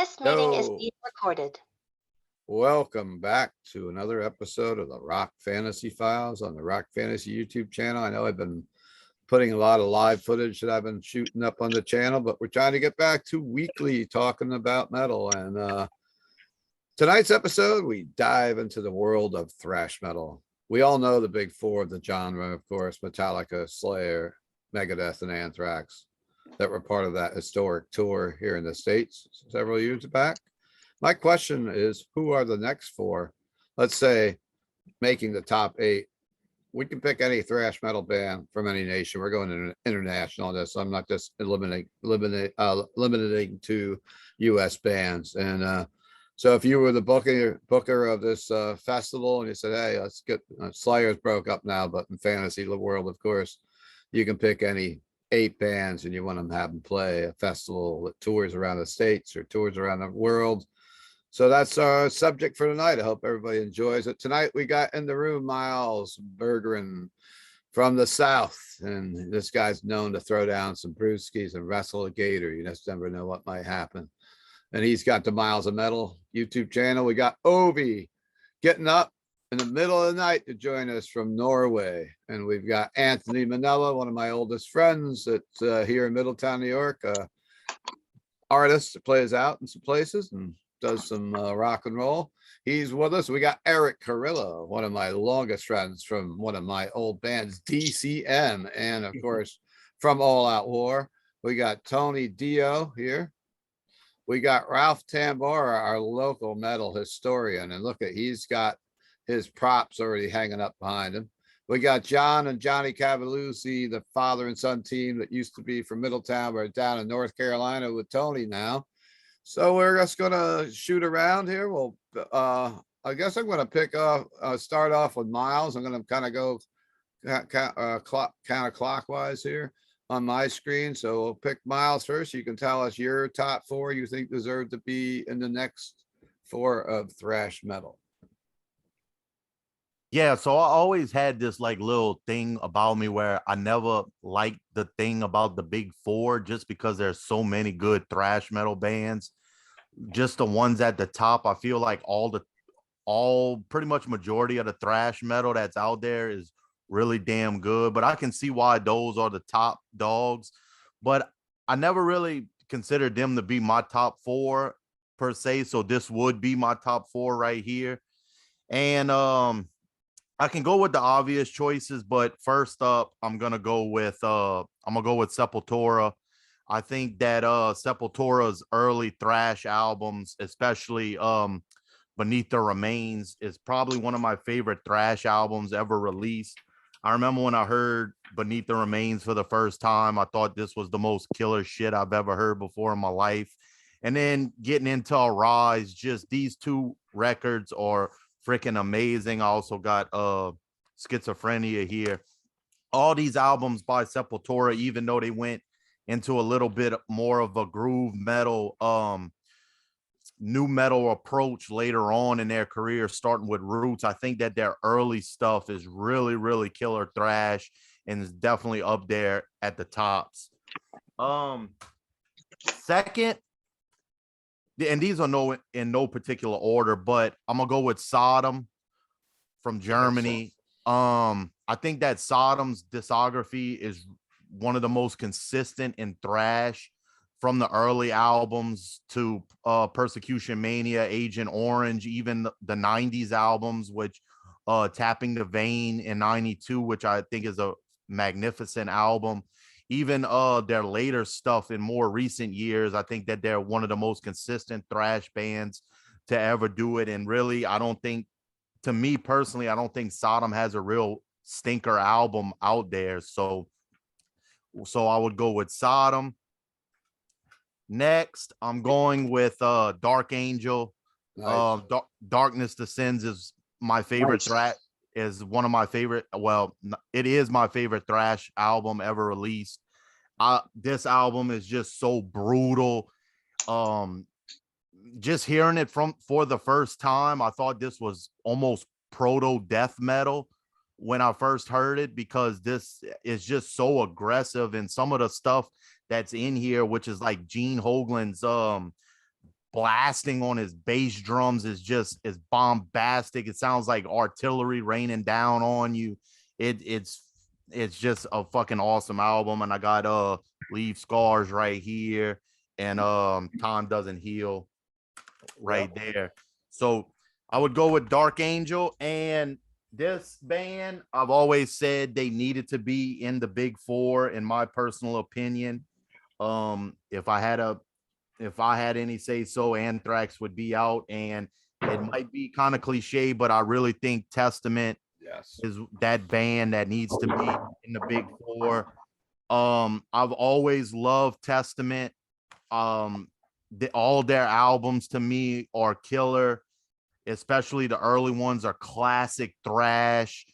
This meeting is Yo, being recorded. welcome back to another episode of the Rock Fantasy Files on the Rock Fantasy YouTube channel. I know I've been putting a lot of live footage that I've been shooting up on the channel, but we're trying to get back to weekly talking about metal. And tonight's episode, we dive into the world of thrash metal. We all know the big four of the genre, of course, Metallica, Slayer, Megadeth, and Anthrax, that were part of that historic tour here in the States several years back. My question is, who are the next four? Let's say making the top eight. We can pick any thrash metal band from any nation. We're going international on this. I'm not just limiting to U.S. bands. And so if you were the booker of this festival and you said, hey, let's get Slayers broke up now, but in fantasy world, of course, you can pick any 8 bands and you want to have them play a festival that tours around the States or tours around the world. So that's our subject for tonight. I hope everybody enjoys it. Tonight we got in the room Miles Bergeron from the South, and this guy's known to throw down some brewskis and wrestle a gator. You just never know what might happen. And he's got the Miles of Metal YouTube channel. We got Ovi getting up in the middle of the night to join us from Norway. And we've got Anthony Manella, one of my oldest friends that's here in Middletown, New York, artist that plays out in some places and does some rock and roll. He's with us. We got Eric Carrillo, one of my longest friends from one of my old bands, DCM, and of course from All Out War. We got Tony Dio here. We got Ralph Tambora, our local metal historian, and look at, he's got his props already hanging up behind him. We got John and Johnny Cavalluzzi, the father and son team that used to be from Middletown. We're down in North Carolina with Tony now. So we're just gonna shoot around here. Well, I guess I'm gonna start off with Miles. I'm gonna kind of go counterclockwise here on my screen. So we'll pick Miles first. You can tell us your top 4 you think deserve to be in the next 4 of thrash metal. Yeah, so I always had this like little thing about me where I never liked the thing about the big 4 just because there's so many good thrash metal bands. Just the ones at the top, I feel like all pretty much majority of the thrash metal that's out there is really damn good, but I can see why those are the top dogs. But I never really considered them to be my top 4 per se, so this would be my top 4 right here. And I can go with the obvious choices, but first up, I'm gonna go with Sepultura. I think that Sepultura's early thrash albums, especially Beneath the Remains, is probably one of my favorite thrash albums ever released. I remember when I heard Beneath the Remains for the first time, I thought this was the most killer shit I've ever heard before in my life. And then getting into Arise, just these 2 records are freaking amazing. I also got Schizophrenia here. All these albums by Sepultura, even though they went into a little bit more of a groove metal, new metal approach later on in their career, starting with Roots, I think that their early stuff is really, really killer thrash and is definitely up there at the tops. Second, and these are in no particular order, but I'm gonna go with Sodom from Germany. I think that Sodom's discography is one of the most consistent in thrash, from the early albums to Persecution Mania, Agent Orange, even the 90s albums, which Tapping the Vein in 92, which I think is a magnificent album. Even their later stuff in more recent years, I think that they're one of the most consistent thrash bands to ever do it. And really, I don't think, to me personally, I don't think Sodom has a real stinker album out there. So I would go with Sodom. Next, I'm going with Dark Angel. Nice. Darkness Descends is my favorite thrash. Is one of my favorite. Well, it is my favorite thrash album ever released. This album is just so brutal. Just hearing it for the first time, I thought this was almost proto death metal when I first heard it, because this is just so aggressive, and some of the stuff that's in here, which is like Gene Hoglan's blasting on his bass drums is bombastic. It sounds like artillery raining down on you. It's just a fucking awesome album. And I got Leave Scars right here, and Time Doesn't Heal right there. So I would go with Dark Angel. And this band, I've always said they needed to be in the big four, in my personal opinion. If I had any say so, Anthrax would be out. And it might be kind of cliche, but I really think Testament is that band that needs to be in the big four. I've always loved Testament. All their albums to me are killer, especially the early ones are classic thrash.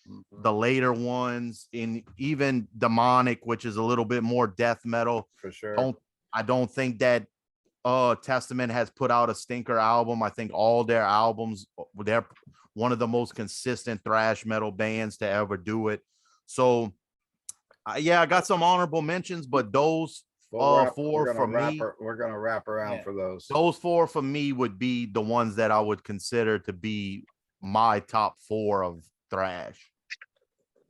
The later ones, in even Demonic, which is a little bit more death metal, For sure. I don't think that Testament has put out a stinker album. I think all their albums, they're one of the most consistent thrash metal bands to ever do it. So yeah, I got some honorable mentions, but those four for me, we're gonna wrap around for those. Those four for me would be the ones that I would consider to be my top four of thrash.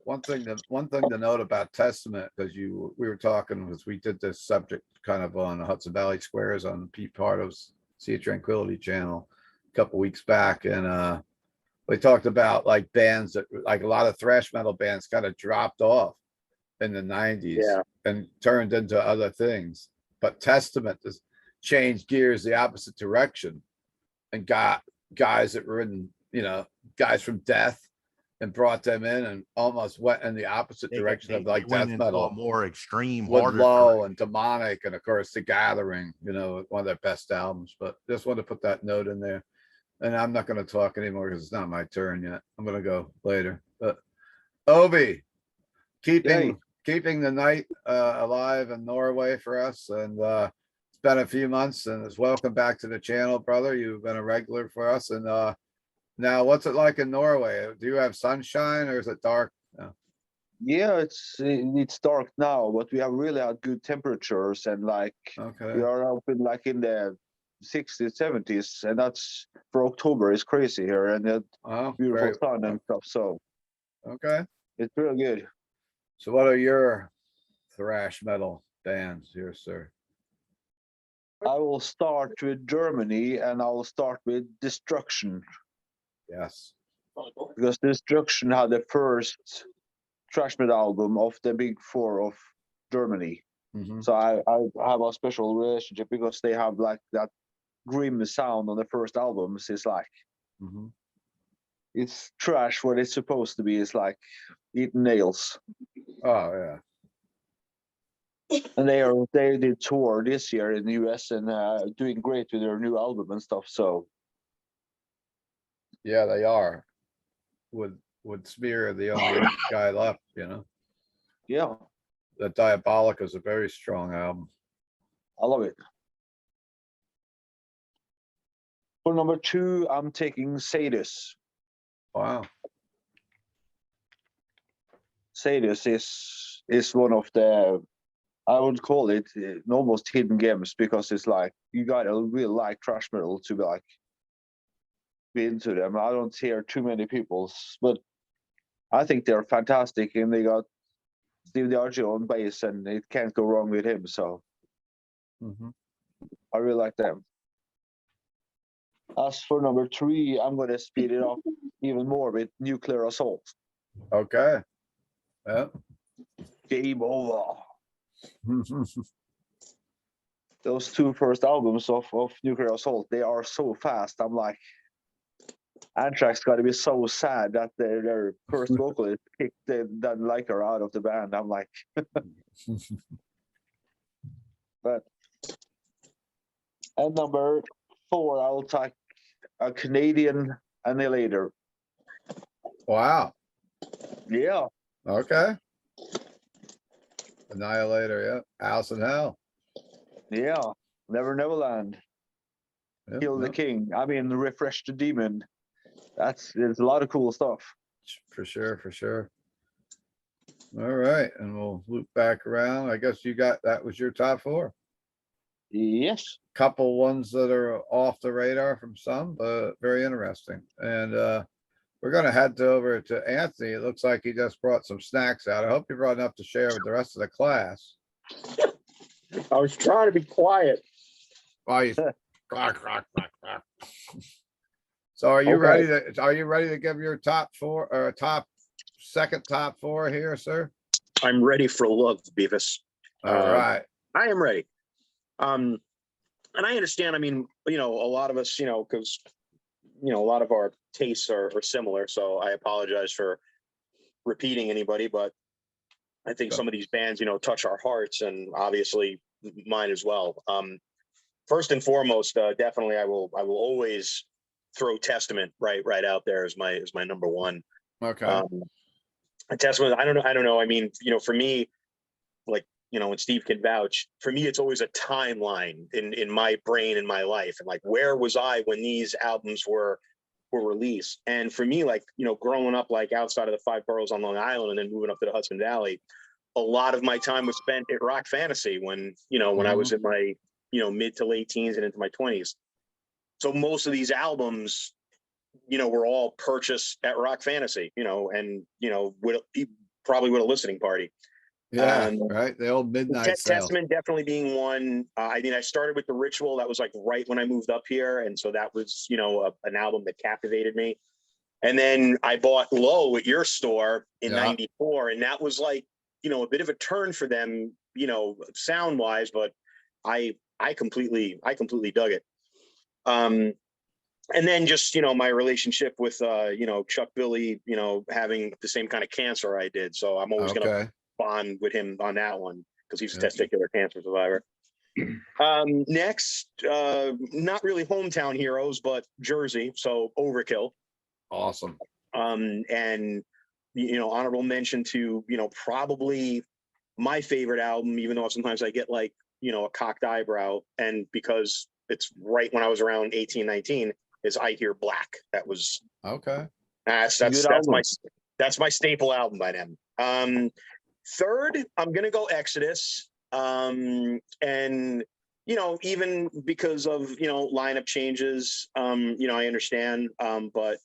One thing to note about Testament, because we were talking, because we did this subject kind of on Hudson Valley Squares on Pete Pardo's Sea of Tranquility channel a couple weeks back, and we talked about like bands that, like a lot of thrash metal bands, kind of dropped off in the 90s and turned into other things. But Testament has changed gears the opposite direction and got guys that were in, guys from Death, and brought them in and almost went in the opposite direction of like death metal, more extreme, with Low and Demonic, and of course The Gathering, one of their best albums. But just wanted to put that note in there. And I'm not going to talk anymore because it's not my turn yet. I'm going to go later. But Obi, keeping the night alive in Norway for us, and it's been a few months, and it's welcome back to the channel, brother. You've been a regular for us, and now, what's it like in Norway? Do you have sunshine or is it dark? Yeah, it's dark now, but we have really had good temperatures, and we are up in in the 60s, 70s, and that's for October is crazy here, and beautiful sun and stuff. So it's real good. So what are your thrash metal bands here, sir? I will start with Germany, and I will start with Destruction. Yes. Because Destruction had the first thrash metal album of the big four of Germany. So I have a special relationship because they have that grim sound on the first albums. It's it's trash what it's supposed to be. It's like eating nails. Oh yeah. And they did tour this year in the US and doing great with their new album and stuff. So yeah, they are. With Smear the only guy left, Yeah. The Diabolic is a very strong album. I love it. For number 2, I'm taking Sadus. Wow. Sadus is one of the, I would call it almost hidden gems, because it's you gotta really like thrash metal to be into them. I don't hear too many people, but I think they're fantastic, and they got Steve DiAngelo on bass, and it can't go wrong with him. So I really like them. As for number 3, I'm going to speed it up even more with Nuclear Assault. Okay. Yeah. Game over. Those 2 first albums of Nuclear Assault, they are so fast. I'm like, Anthrax got to be so sad that their first vocalist kicked that liker out of the band. I'm like, but and number 4, I'll take a Canadian Annihilator. Wow. Yeah. Okay. Annihilator, yeah. House in Hell. Yeah. Neverland. Yep, Kill the King. I mean, Refresh the Demon. There's a lot of cool stuff. For sure. All right, and we'll loop back around. I guess that was your top 4. Yes. Couple ones that are off the radar from some, but very interesting. And we're gonna head over to Anthony. It looks like he just brought some snacks out. I hope you brought enough to share with the rest of the class. I was trying to be quiet. While you So are you Okay. ready to give your top four or second top four here, sir? I'm ready for love, Beavis. All right. I am ready. And I understand. I mean, a lot of us, because a lot of our tastes are similar. So I apologize for repeating anybody, but I think some of these bands, touch our hearts, and obviously mine as well. First and foremost, definitely, I will always throw Testament right out there as my number one. Okay. Testament. I don't know. I mean, for me, like, and Steve can vouch, for me, it's always a timeline in my brain, in my life. And like, where was I when these albums were released? And for me, like, growing up, like outside of the five boroughs on Long Island and then moving up to the Hudson Valley, a lot of my time was spent at Rock Fantasy when I was in my, mid to late teens and into my 20s. So most of these albums, were all purchased at Rock Fantasy, and, probably with a listening party. Yeah, right. The old midnight sale. Testament definitely being one. I mean, I started with The Ritual. That was like right when I moved up here. And so that was, an album that captivated me. And then I bought Low at your store in '94. And that was like, a bit of a turn for them, sound wise, but I completely dug it. And then just, my relationship with, Chuck Billy, having the same kind of cancer I did. So I'm always going to bond with him on that one because he's a testicular cancer survivor. Next, not really hometown heroes, but Jersey. So Overkill. Awesome. And, honorable mention to, probably my favorite album, even though sometimes I get like, a cocked eyebrow, and because it's right when I was around 18, 19, is I Hear Black. That was that's my staple album by them. Third, I'm gonna go Exodus. And even because of lineup changes, I understand. But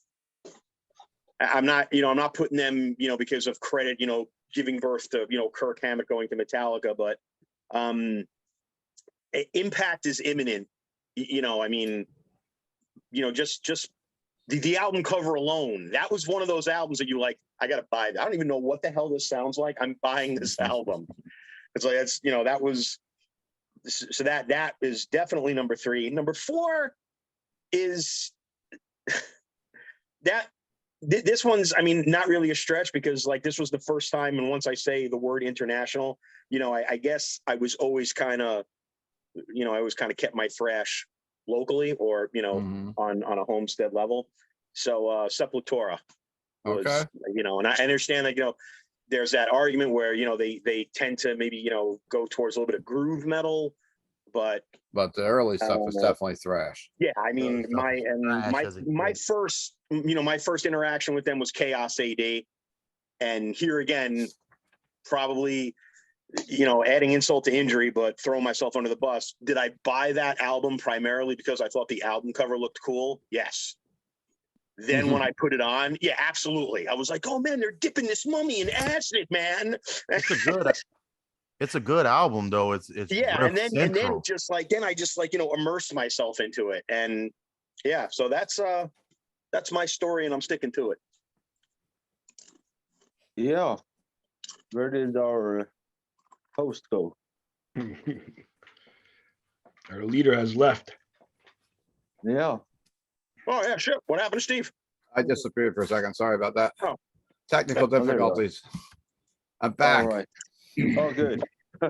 I'm not putting them, because of credit, giving birth to, Kirk Hammett going to Metallica, but impact is imminent. I mean, just the album cover alone, that was one of those albums that you like, I gotta buy that. I don't even know what the hell this sounds like. I'm buying this album. It's like, it's, that was, so that is definitely number 3. Number 4 is that this one's, I mean, not really a stretch, because like this was the first time, and once I say the word international, I guess I was always kind of, kept my thrash locally, or on a homestead level. So Sepultura was, and I understand that there's that argument where they tend to maybe go towards a little bit of groove metal, but the early stuff was definitely thrash. Yeah, I mean, my first interaction with them was Chaos AD, and here again, probably adding insult to injury, but throwing myself under the bus. Did I buy that album primarily because I thought the album cover looked cool? Yes. Then when I put it on, yeah, absolutely. I was like, oh man, they're dipping this mummy in acid, man. It's a good album though. It's yeah, and then just like I just immersed myself into it, and yeah, so that's my story, and I'm sticking to it. Yeah. Where did our host go? Our leader has left. Yeah. Oh yeah, shit. What happened to Steve? I disappeared for a second. Sorry about that. Oh. Technical difficulties. I'm back. All right. Oh, good.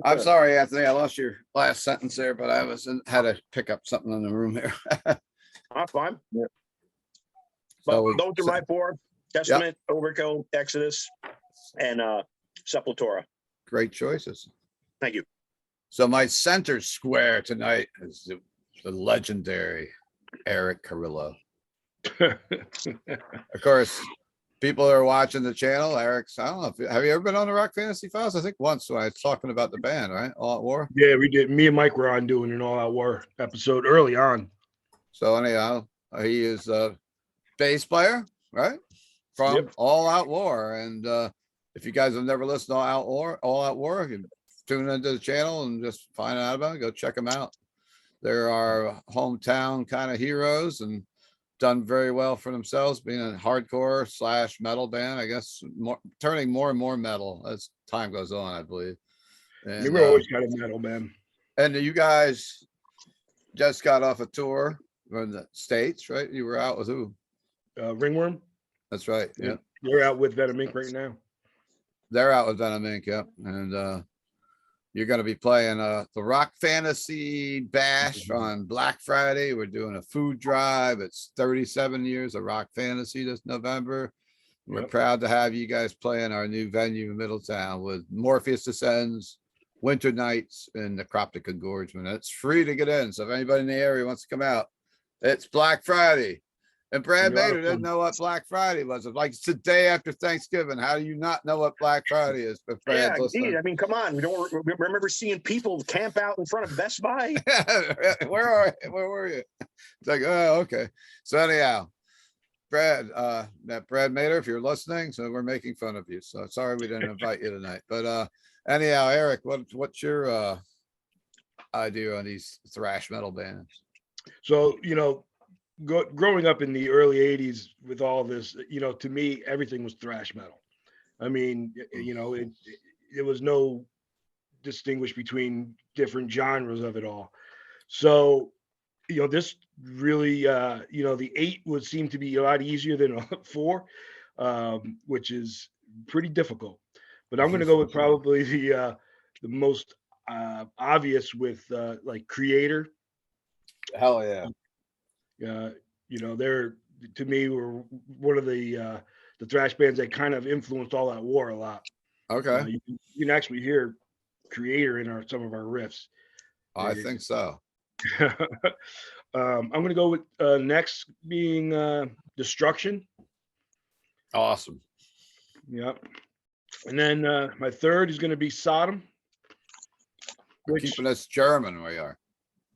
I'm sorry, Anthony. I lost your last sentence there, but I had to pick up something in the room here. I'm fine. Yeah. But those are my 4: Testament, Overkill, Exodus, and Sepultura. Great choices. Thank you. So my center square tonight is the legendary Eric Carrillo. Of course, people that are watching the channel, Eric's, I don't know, have you ever been on the Rock Fantasy Files? I think once when I was talking about the band, right? All at War. Yeah, we did. Me and Mike were on doing an All Out War episode early on. So anyhow, he is a bass player, right? From Yep. All Out War. And if you guys have never listened to All Out War, you can tune into the channel and just find out about it. Go check them out. They're our hometown kind of heroes and done very well for themselves, being a hardcore / metal band, I guess, turning more and more metal as time goes on, I believe. And, We were always kind of metal, man. and you guys just got off a tour from the States, right? You were out with who? Ringworm. That's right. Yeah. We're out with Venom Inc. right now. They're out with Venom Inc. Yep. And you're going to be playing the Rock Fantasy Bash on Black Friday. We're doing a food drive. It's 37 years of Rock Fantasy this November. We're Yep. proud to have you guys playing our new venue in Middletown with Morpheus Descends, Winter Nights, and the Croptic Engorgement. It's free to get in. So if anybody in the area wants to come out, it's Black Friday. And Brad You're Mader welcome. didn't know what Black Friday was. It's like it's the day after Thanksgiving. How do you not know what Black Friday is? If Yeah, Brad's listening? indeed. I mean, come on. We don't remember seeing people camp out in front of Best Buy. Where were you? It's like, oh, okay. So anyhow, Brad Mader, if you're listening, so we're making fun of you. So sorry we didn't invite you tonight. But anyhow, Eric, what's your idea on these thrash metal bands? So, growing up in the early 80s with all this, to me, everything was thrash metal. I mean, it was no distinguish between different genres of it all. So, this really, the 8 would seem to be a lot easier than a 4, which is pretty difficult. But I'm going to go with probably the most obvious with like Creator. Hell yeah. They're, to me, were one of the thrash bands that kind of influenced All Out War a lot. Okay. You can actually hear Creator in some of our riffs. I think so. I'm going to go with next being Destruction. Awesome. Yep. And then my third is going to be Sodom. We're keeping us German, we are.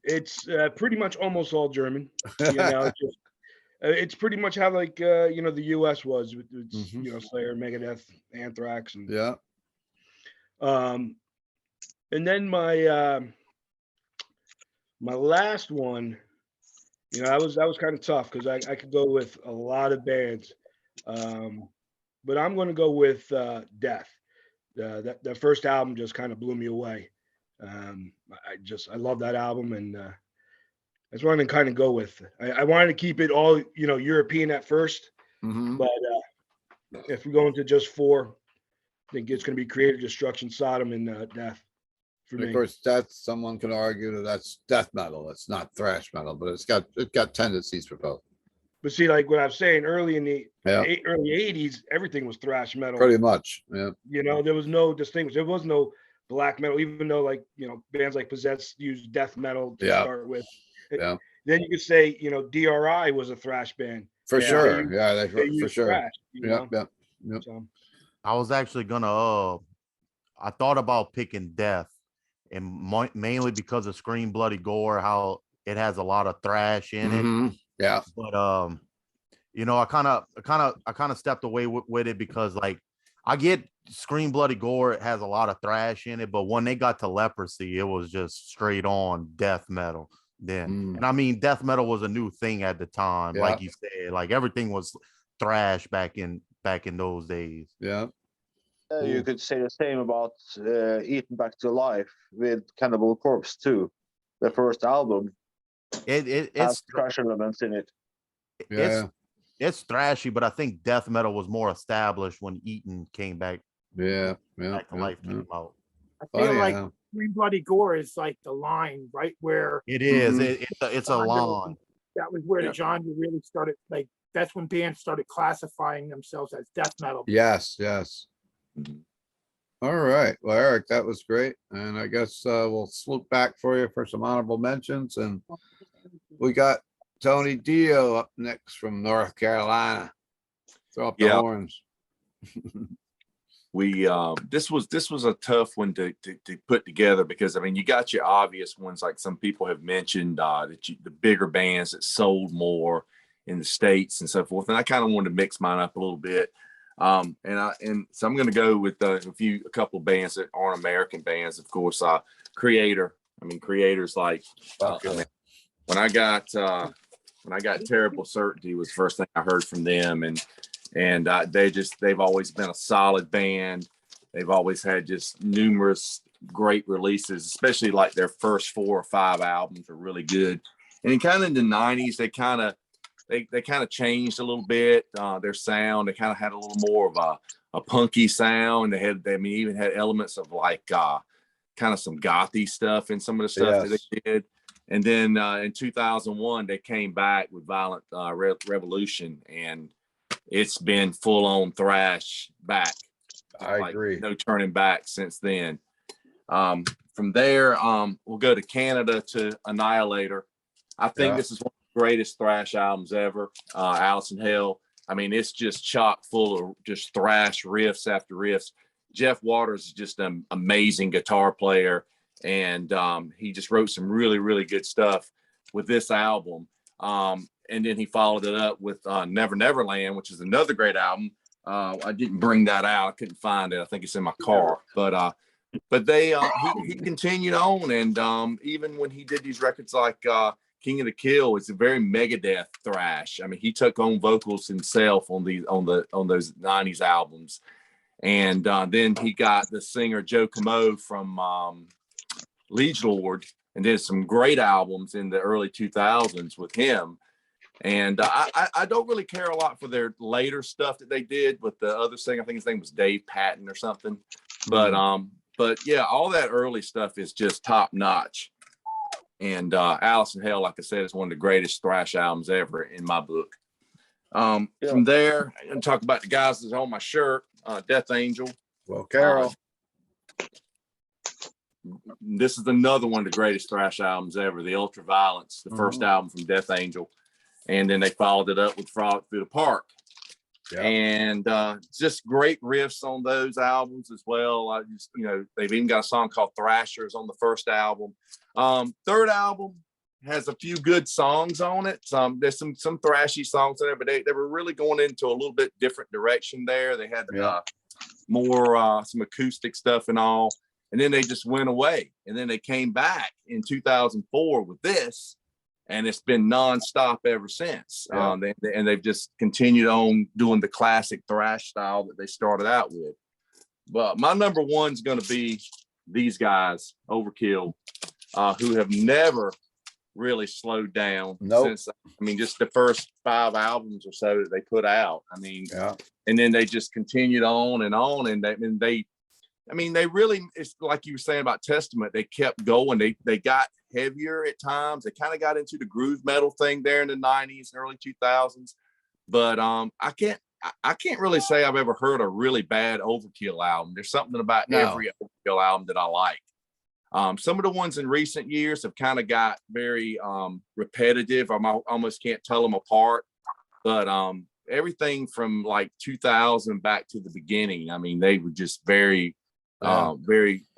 It's pretty much almost all German. It's pretty much how like the US was with Slayer, Megadeth, Anthrax, and yeah. And then my my last one, that was kind of tough because I could go with a lot of bands, but I'm going to go with Death. That first album just kind of blew me away. I love that album, and that's what I'm going to kind of go with. I wanted to keep it all European at first, but if we're going to just 4, I think it's going to be Creator, Destruction, Sodom, and Death. Of course, someone can argue that that's death metal. It's not thrash metal, but it's got tendencies for both. But see, like what I was saying early in the early early 80s, everything was thrash metal. Pretty much, yeah. There was no distinction. There was no black metal, even though bands like Possessed used death metal to start with. Yeah. Then you could say, DRI was a thrash band. For sure. They for sure. Thrash, Yep. So, I was actually gonna I thought about picking Death, and mainly because of Scream Bloody Gore, how it has a lot of thrash in it. Yeah. But I kind of stepped away with it because like I get Scream Bloody Gore, it has a lot of thrash in it, but when they got to Leprosy, it was just straight on death metal then. And I mean, death metal was a new thing at the time, like you said, like everything was thrash back in those days. Yeah. You could say the same about Eaten Back to Life with Cannibal Corpse too. The first album has thrash elements in it. It's thrashy, but I think death metal was more established when Eaten came back. Back to life came out. I feel like Green Bloody Gore is like the line, right where it is. It's a line. That was where the genre really started. Like that's when bands started classifying themselves as death metal. Yes. All right. Well, Eric, that was great. And I guess we'll swoop back for you for some honorable mentions. And we got Tony Dio up next from North Carolina. Throw up the horns. we this was a tough one to put together, because I mean, you got your obvious ones like some people have mentioned, the bigger bands that sold more in the States and so forth, and I kind of wanted to mix mine up a little bit. And so I'm going to go with a couple of bands that aren't American bands. Of course, Creator. I mean, Creator's like, I mean, when I got Terrible Certainty was the first thing I heard from them, and they've always been a solid band. They've always had just numerous great releases, especially like their first 4 or 5 albums are really good. And in kind of in the 90s, they kind of changed a little bit, their sound. They kind of had a little more of a punky sound. They even had elements of like kind of some gothy stuff in some of the stuff that they did. And then in 2001, they came back with Violent Revolution, and it's been full on thrash back. I agree. No turning back since then. From there, we'll go to Canada to Annihilator. I think this is one of the greatest thrash albums ever. Alice in Hell. I mean, it's just chock full of just thrash riffs after riffs. Jeff Waters is just an amazing guitar player, and he just wrote some really, really good stuff with this album. And then he followed it up with Never Neverland, which is another great album. I didn't bring that out. I couldn't find it. I think it's in my car. But he continued on, and even when he did these records like King of the Kill, it's a very Megadeth thrash. I mean, he took on vocals himself on those 90s albums. And then he got the singer Joe Comeau from Liege Lord, and did some great albums in the early 2000s with him. And I don't really care a lot for their later stuff that they did with the other singer. I think his name was Dave Patton or something. But yeah, all that early stuff is just top notch. And Alice in Hell, like I said, is one of the greatest thrash albums ever in my book. From there, I'm going to talk about the guys that's on my shirt. Death Angel. Well, Carol. This is another one of the greatest thrash albums ever, the Ultraviolence, the first album from Death Angel. And then they followed it up with Frolic Through the Park. Yeah. And just great riffs on those albums as well. They've even got a song called Thrashers on the first album. Third album has a few good songs on it. There's some thrashy songs in there, but they were really going into a little bit different direction there. They had more some acoustic stuff and all. And then they just went away. And then they came back in 2004 with this. And it's been nonstop ever since. Yeah. They've just continued on doing the classic thrash style that they started out with. But my number one is going to be these guys, Overkill, who have never really slowed down since, just the first 5 albums or so that they put out. And then they just continued on. And they really, it's like you were saying about Testament, they kept going. They got heavier at times. They kind of got into the groove metal thing there in the 90s and early 2000s. But I can't really say I've ever heard a really bad Overkill album. There's something about every Overkill album that I like. Some of the ones in recent years have kind of got very repetitive. I almost can't tell them apart. But everything from like 2000 back to the beginning, they were just very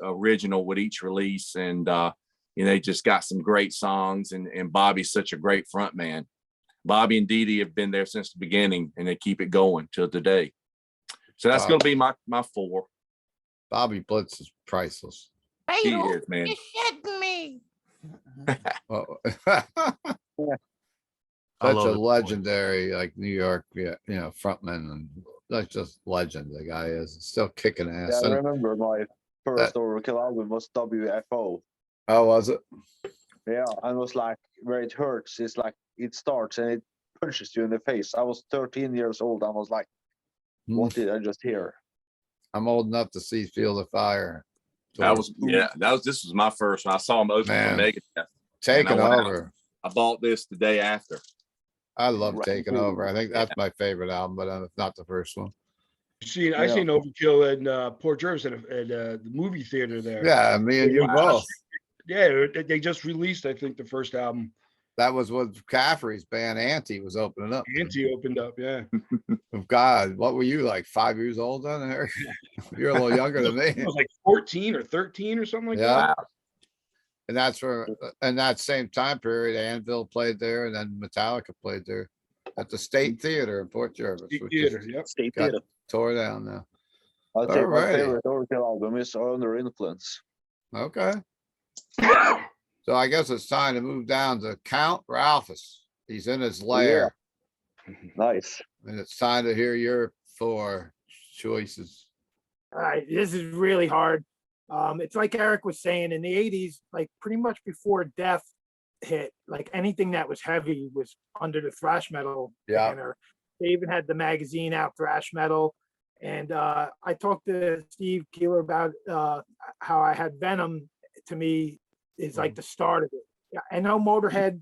original with each release. And they just got some great songs, and Bobby's such a great front man. Bobby and Dee Dee have been there since the beginning, and they keep it going till today. So that's going to be my 4. Bobby Blitz is priceless. He is, man. You shouldn't me. Such a legendary, like New York, frontman, and that's just legend. The guy is still kicking ass. Yeah, I remember my first Overkill album was WFO. Oh, was it? Yeah, and it was like where it hurts. It's like it starts and it punches you in the face. I was 13 years old. I was like, what did I just hear? I'm old enough to see Field of Fire. This was my first one. I saw him open for Megadeth. Taking Over. I bought this the day after. I love Taking Over. I think that's my favorite album, but it's not the first one. I seen Overkill in Port Jervis at the movie theater there. Yeah, me and you both. Yeah, they just released, I think, the first album. That was what Caffrey's band Auntie was opening up. Anti opened up, yeah. God, what were you, like 5 years old then, Eric? You're a little younger than I me. was like 14 or 13 or something like Yeah. that. And that's for, in that same time period, Anvil played there, and then Metallica played there at the State Theater in Port Jervis, State which Theater, just yep. State got theater. tore down now. I think my Alrighty. favorite Overkill album is Under Influence. Okay. So I guess it's time to move down to Count Ralphus. He's in his lair, Nice. and it's time to hear your 4 choices. All right, this is really hard. It's like Eric was saying in the 80s, like pretty much before death hit, like anything that was heavy was under the thrash metal Yeah. banner. They even had the magazine out, Thrash Metal. And I talked to Steve Keeler about how I had Venom. To me, is like the start of it. Yeah, I know Motorhead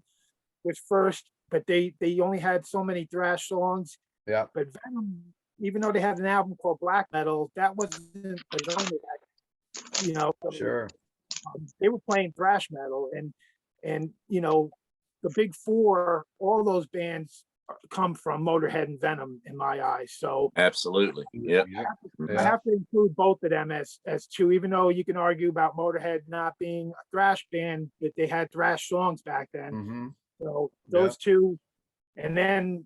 was first, but they only had so many thrash songs. Yeah. But Venom, even though they had an album called Black Metal, that wasn't the only that, you know. Sure. They were playing thrash metal, and you know, the big four, all those bands come from Motorhead and Venom in my eyes. So Absolutely. Yep. I have to include both of them as two, even though you can argue about Motorhead not being a thrash band, but they had thrash songs back then. Mm-hmm. So those two, and then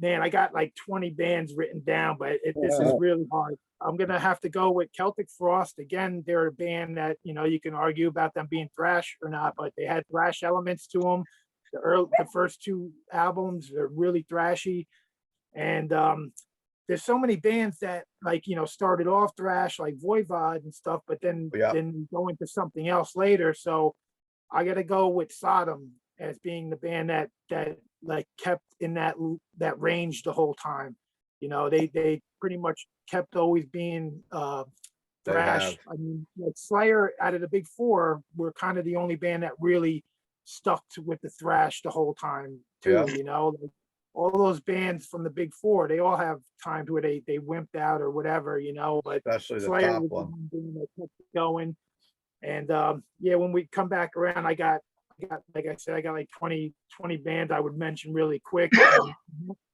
man, I got like 20 bands written down, but this is really hard. I'm gonna have to go with Celtic Frost again. They're a band that, you know, you can argue about them being thrash or not, but they had thrash elements to them. The first 2 albums are really thrashy, and there's so many bands that, like, you know, started off thrash like Voivod and stuff, but then go into something else later. So I got to go with Sodom as being the band that like kept in that range the whole time. You know, they pretty much kept always being thrash. I mean, like Slayer out of the big four were kind of the only band that really stuck with the thrash the whole time too. Yeah. You know, like, all those bands from the big four, they all have times where they wimped out or whatever, you know, but Especially the Slayer top was the one. one band that kept going. And yeah, when we come back around, I got like I said, I got like 20 bands I would mention really quick.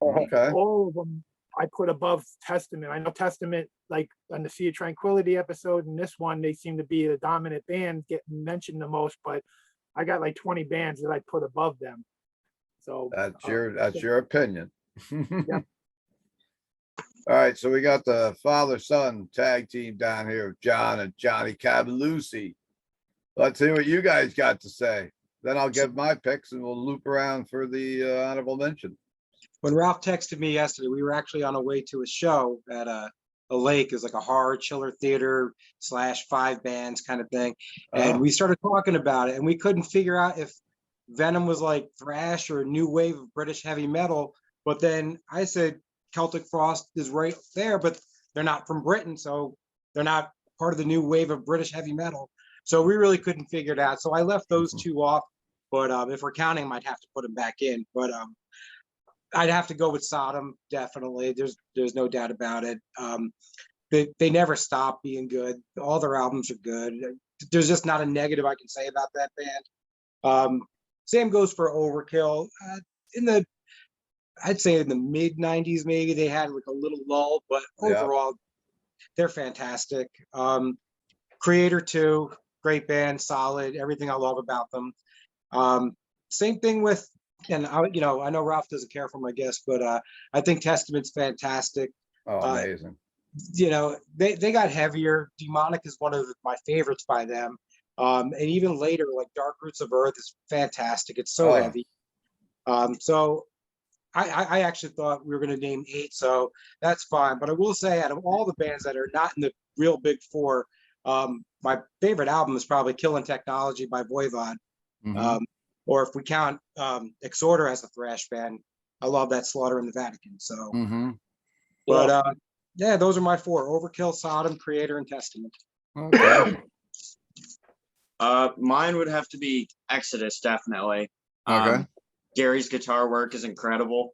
Okay. All of them I put above Testament. I know Testament, like on the Sea of Tranquility episode and this one, they seem to be the dominant band getting mentioned the most, but I got like 20 bands that I put above them. So That's your opinion. All right, so we got the father-son tag team down here, John and Johnny Cabalusi. Let's hear what you guys got to say. Then I'll give my picks and we'll loop around for the honorable mention. When Ralph texted me yesterday, we were actually on our way to a show at a lake. Is like a horror chiller theater / 5 bands kind of thing. And we started talking about it, and we couldn't figure out if Venom was like thrash or a new wave of British heavy metal. But then I said Celtic Frost is right there, but they're not from Britain, so they're not part of the new wave of British heavy metal. So we really couldn't figure it out. So I left those 2 off. But if we're counting, I might have to put them back in. But I'd have to go with Sodom, definitely. There's no doubt about it. They never stop being good. All their albums are good. There's just not a negative I can say about that band. Same goes for Overkill. I'd say in the mid 90s, maybe they had like a little lull, but overall, they're fantastic. Creator 2, great band, solid, everything I love about them. Same thing with, and I know Ralph doesn't care for my guest, but I think Testament's fantastic. Oh, amazing. They got heavier. Demonic is one of my favorites by them. And even later, like Dark Roots of Earth is fantastic. It's so heavy. So I actually thought we were going to name 8, so that's fine. But I will say, out of all the bands that are not in the real big four, my favorite album is probably Killing Technology by Voivod. Or if we count Exhorder as a thrash band, I love that Slaughter in the Vatican. So, but yeah, those are my 4: Overkill, Sodom, Creator, and Testament. Okay. Mine would have to be Exodus, definitely. Okay. Gary's guitar work is incredible.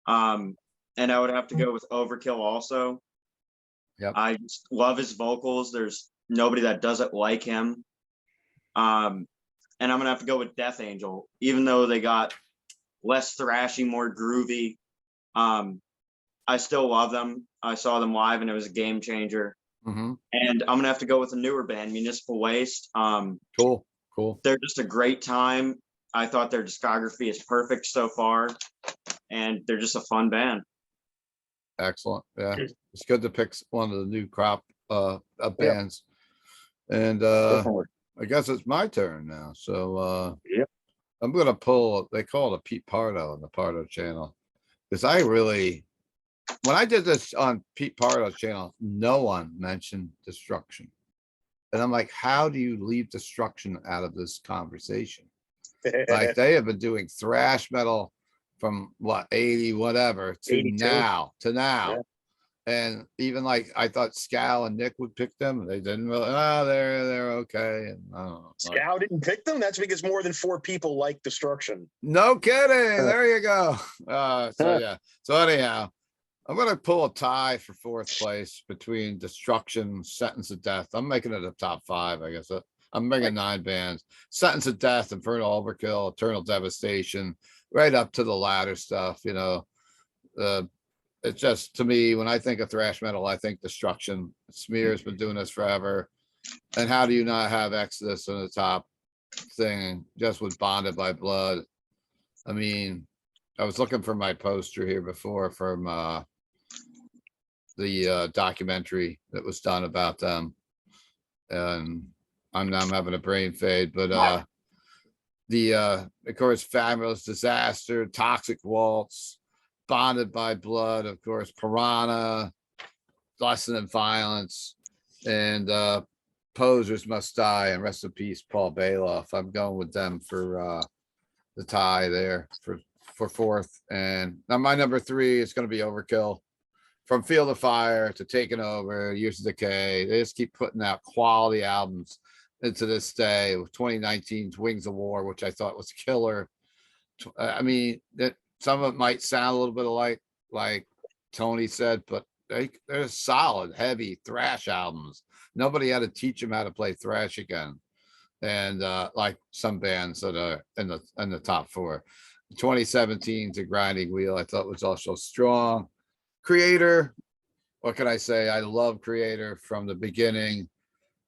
And I would have to go with Overkill also. Yep. I just love his vocals. There's nobody that does it like him. and I'm gonna have to go with Death Angel, even though they got less thrashy, more groovy. I still love them. I saw them live and it was a game changer. Mm-hmm. And I'm gonna have to go with a newer band, Municipal Waste. Cool. Cool. They're just a great time. I thought their discography is perfect so far, and they're just a fun band. Excellent. Yeah. It's good to pick one of the new crop of bands. And Definitely. I guess it's my turn now. So Yep. I'm gonna pull, they call it a Pete Pardo on the Pardo channel. Because I really, when I did this on Pete Pardo's channel, no one mentioned Destruction. And I'm like, how do you leave Destruction out of this conversation? Like they have been doing thrash metal from what, 80, whatever, to 82. now. Yeah. And even like I thought Scal and Nick would pick them. They didn't really, they're okay. And I don't know. Like, Scout didn't pick them. That's because more than 4 people like Destruction. no kidding. There you go. So yeah. So anyhow, I'm gonna pull a tie for 4th place between Destruction, Sentence of Death. I'm making it a top 5, I guess. I'm making 9 bands. Sentence of Death, Infernal Overkill, Eternal Devastation, right up to the latter stuff, you know. It's just, to me, when I think of thrash metal, I think Destruction. Smear's been doing this forever. And how do you not have Exodus in the top thing just with Bonded by Blood? I mean, I was looking for my poster here before from the documentary that was done about them. And I'm having a brain fade, but of course, Fabulous Disaster, Toxic Waltz, Bonded by Blood, of course, Piranha, Lesson in Violence, and Posers Must Die, and rest in peace, Paul Bailoff. I'm going with them for the tie there for 4th. And now my number 3 is going to be Overkill. From Field of Fire to Taking Over, Years of Decay, they just keep putting out quality albums into this day, with 2019's Wings of War, which I thought was killer. I mean, that some of it might sound a little bit like Tony said, but they're solid, heavy thrash albums. Nobody had to teach them how to play thrash again. And like some bands that are in the top 4. 2017's A Grinding Wheel, I thought was also strong. Creator, what can I say? I love Creator from the beginning.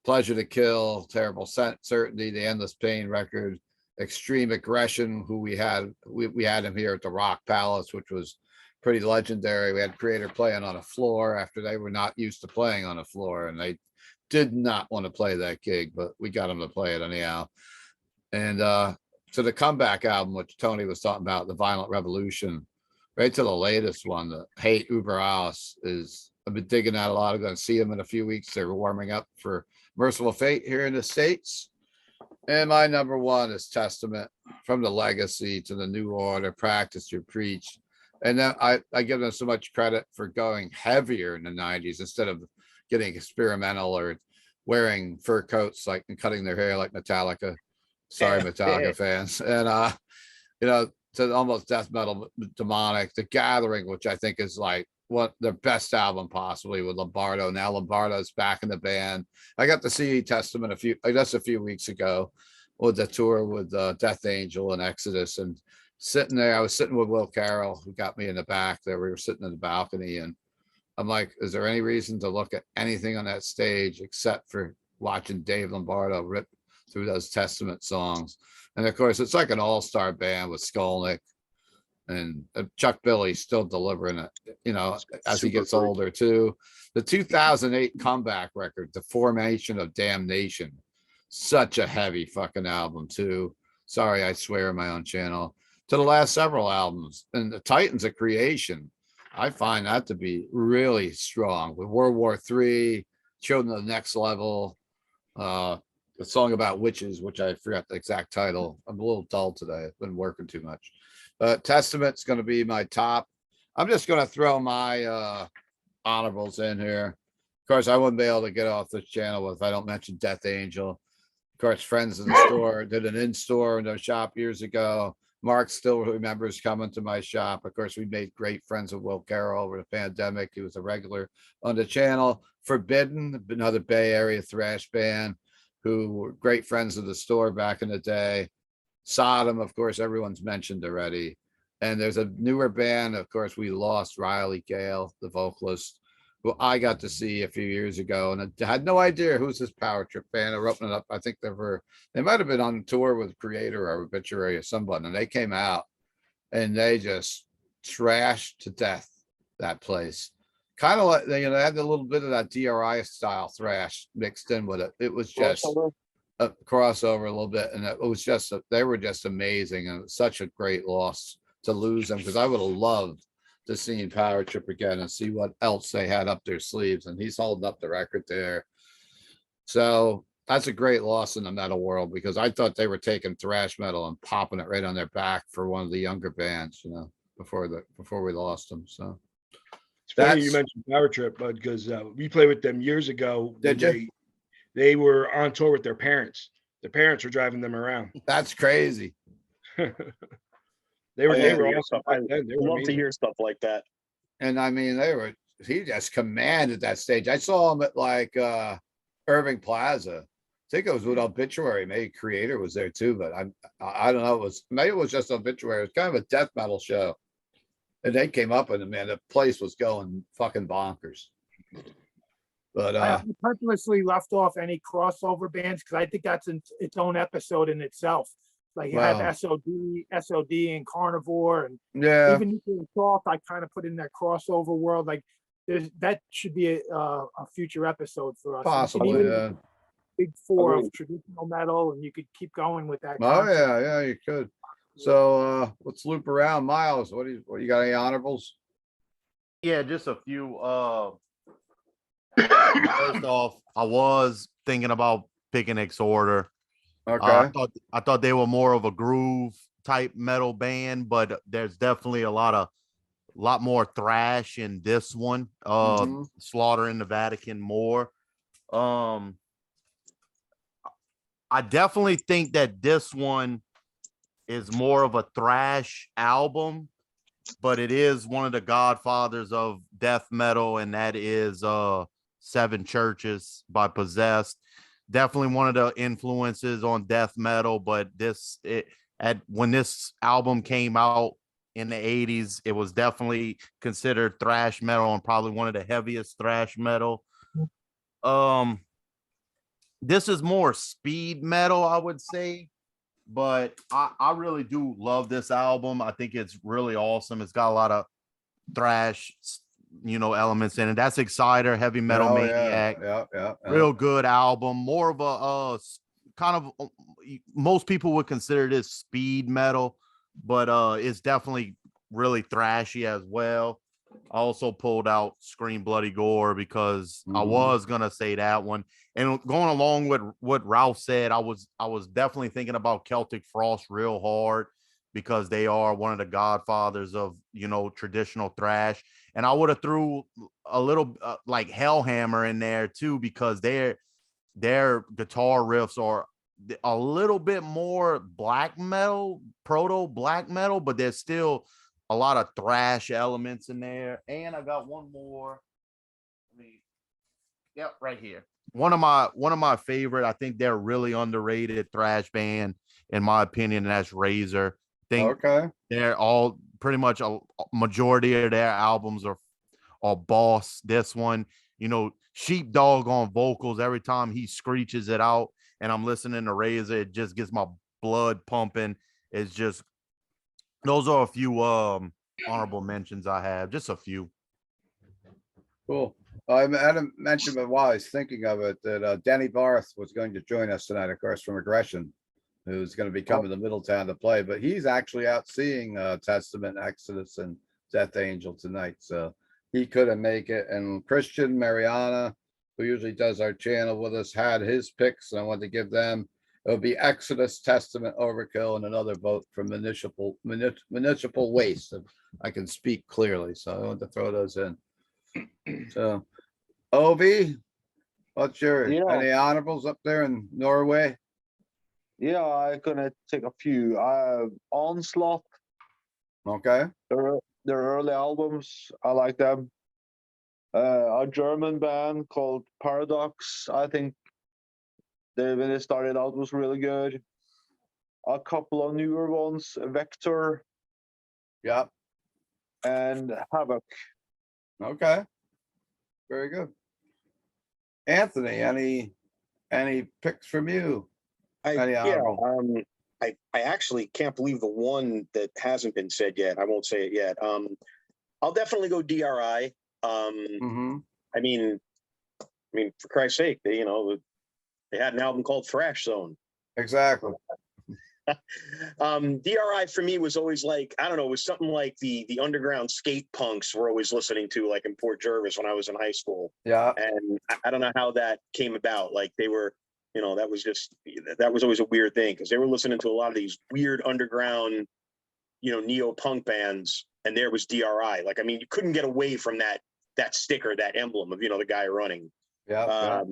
Pleasure to Kill, Terrible Certainty, the Endless Pain record, Extreme Aggression, who we had him here at the Rock Palace, which was pretty legendary. We had Creator playing on a floor after they were not used to playing on a floor, and they did not want to play that gig, but we got them to play it anyhow. And to the comeback album, which Tony was talking about, The Violent Revolution, right to the latest one, the Hate Uber Alles, is, I've been digging that a lot. I'm going to see them in a few weeks. They're warming up for Merciful Fate here in the States. And my number 1 is Testament, From the Legacy to the New Order, Practice Your Preach. And then I give them so much credit for going heavier in the 90s instead of getting experimental or wearing fur coats like and cutting their hair like Metallica. Sorry, Metallica fans. And you know, to almost death metal demonic, The Gathering, which I think is like what their best album possibly, with Lombardo. Now Lombardo's back in the band. I got to see Testament a few weeks ago with the tour with Death Angel and Exodus, and sitting there, I was sitting with Will Carroll, who got me in the back there. We were sitting in the balcony, and I'm like, is there any reason to look at anything on that stage except for watching Dave Lombardo rip through those Testament songs? And of course, it's like an all-star band with Skolnick and Chuck Billy still delivering it, you know, as he gets older too. The 2008 comeback record, The Formation of Damnation, such a heavy fucking album too. Sorry, I swear on my own channel. To the last several albums, and the Titans of Creation, I find that to be really strong. With World War III, Children of the Next Level, the song about witches, which I forgot the exact title. I'm a little dull today. I've been working too much. Testament's going to be my top. I'm just going to throw my honorables in here. Of course, I wouldn't be able to get off this channel if I don't mention Death Angel. Of course, Friends in the Store did an in-store in their shop years ago. Mark still remembers coming to my shop. Of course, we made great friends with Will Carroll over the pandemic. He was a regular on the channel. Forbidden, another Bay Area thrash band, who were great friends of the store back in the day. Sodom, of course, everyone's mentioned already. And there's a newer band, of course, we lost Riley Gale, the vocalist, who I got to see a few years ago, and I had no idea who's this Power Trip band. They're opening up. I think they might have been on tour with Creator or Obituary or somebody, and they came out and they just trashed to death that place. Kind of like they had a little bit of that DRI style thrash mixed in with it. It was just a crossover a little bit, and it was just they were just amazing, and such a great loss to lose them, because I would have loved to see Power Trip again and see what else they had up their sleeves, and he's holding up the record there. So that's a great loss in the metal world, because I thought they were taking thrash metal and popping it right on their back for one of the younger bands, before we lost them. So It's funny you that's mentioned Power Trip, bud, because we played with them years ago. Did when you? They were on tour with their parents. Their parents were driving them around. That's crazy. They were I awesome back then. They were love to amazing. hear stuff like that. And I mean, he just commanded that stage. I saw him at like Irving Plaza. I think it was with Obituary. Maybe Creator was there too, but I don't know. Maybe it was just Obituary. It was kind of a death metal show. And they came up and man, the place was going fucking bonkers. But I purposely left off any crossover bands because I think that's its own episode in itself. Like you have SOD and Carnivore, and yeah, even Nuclear Assault, I kind of put in that crossover world. Like that should be a future episode for us. possibly. Even Yeah. big four of traditional metal, and you could keep going with that. Oh concept. yeah, you could. So let's loop around. Miles, what you got? Any honorables? Yeah, just a few. First off, I was thinking about picking Exhorder. Okay. I thought they were more of a groove type metal band, but there's definitely a lot more thrash in this one. Slaughter in the Vatican more. I definitely think that this one is more of a thrash album, but it is one of the godfathers of death metal, and that is Seven Churches by Possessed. Definitely one of the influences on death metal, but when this album came out in the 80s, it was definitely considered thrash metal and probably one of the heaviest thrash metal. This is more speed metal, I would say, but I really do love this album. I think it's really awesome. It's got a lot of thrash elements in it. That's Exciter, Heavy Metal Maniac. Yeah. Real good album. More of a kind of, most people would consider this speed metal, but it's definitely really thrashy as well. I also pulled out Scream Bloody Gore because I was gonna say that one. And going along with what Ralph said, I was definitely thinking about Celtic Frost real hard, because they are one of the godfathers of traditional thrash. And I would have threw a little like Hellhammer in there too, because their guitar riffs are a little bit more black metal, proto black metal, but there's still a lot of thrash elements in there. And I got one more. Right here. One of my favorite, I think they're really underrated thrash band, in my opinion, and that's Razor. They're all pretty much a majority of their albums are boss. This one, Sheepdog on vocals. Every time he screeches it out and I'm listening to Razor, it just gets my blood pumping. It's just, those are a few honorable mentions I have. Just a few. Cool. I hadn't mentioned, but while I was thinking of it, that Danny Barth was going to join us tonight, of course, from Aggression, who's going to be coming to Middletown to play, but he's actually out seeing Testament, Exodus, and Death Angel tonight, so he couldn't make it. And Christian Mariana, who usually does our channel with us, had his picks, and I wanted to give them. It'll be Exodus, Testament, Overkill, and another vote from Municipal Waste. If I can speak clearly, so I want to throw those in. So, Ovi, what's your any honorables up there in Norway? Yeah, I'm gonna take a few. Onslaught. Okay. Their early albums, I like them. A German band called Paradox. I think when they started out was really good. A couple of newer ones, Vector Yep. and Havoc. Okay. Very good. Anthony, any picks from you? Any honorable? I actually can't believe the one that hasn't been said yet. I won't say it yet. I'll definitely go DRI. Mm-hmm. I mean, for Christ's sake, they had an album called Thrash Zone. Exactly. DRI for me was always like, I don't know, it was something like the underground skate punks were always listening to, like in Port Jervis when I was in high school. Yeah. And I don't know how that came about. Like they were, that was always a weird thing because they were listening to a lot of these weird underground, neo-punk bands, and there was DRI. Like, I mean, you couldn't get away from that sticker, that emblem of, the guy running. Yeah.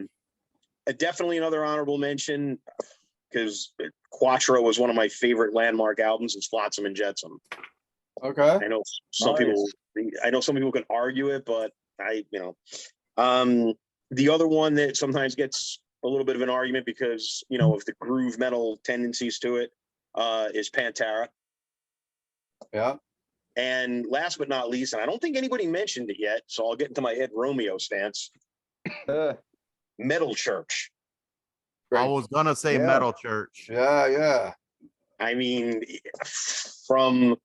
Definitely another honorable mention, because Quattro was one of my favorite landmark albums. It's Flotsam and Jetsam. Okay. I know some people can argue it, but the other one that sometimes gets a little bit of an argument because, of the groove metal tendencies to it, is Pantera. Yeah. And last but not least, and I don't think anybody mentioned it yet, so I'll get into my Ed Romeo stance. Metal Church. I was gonna say Metal Church. Yeah. I mean, from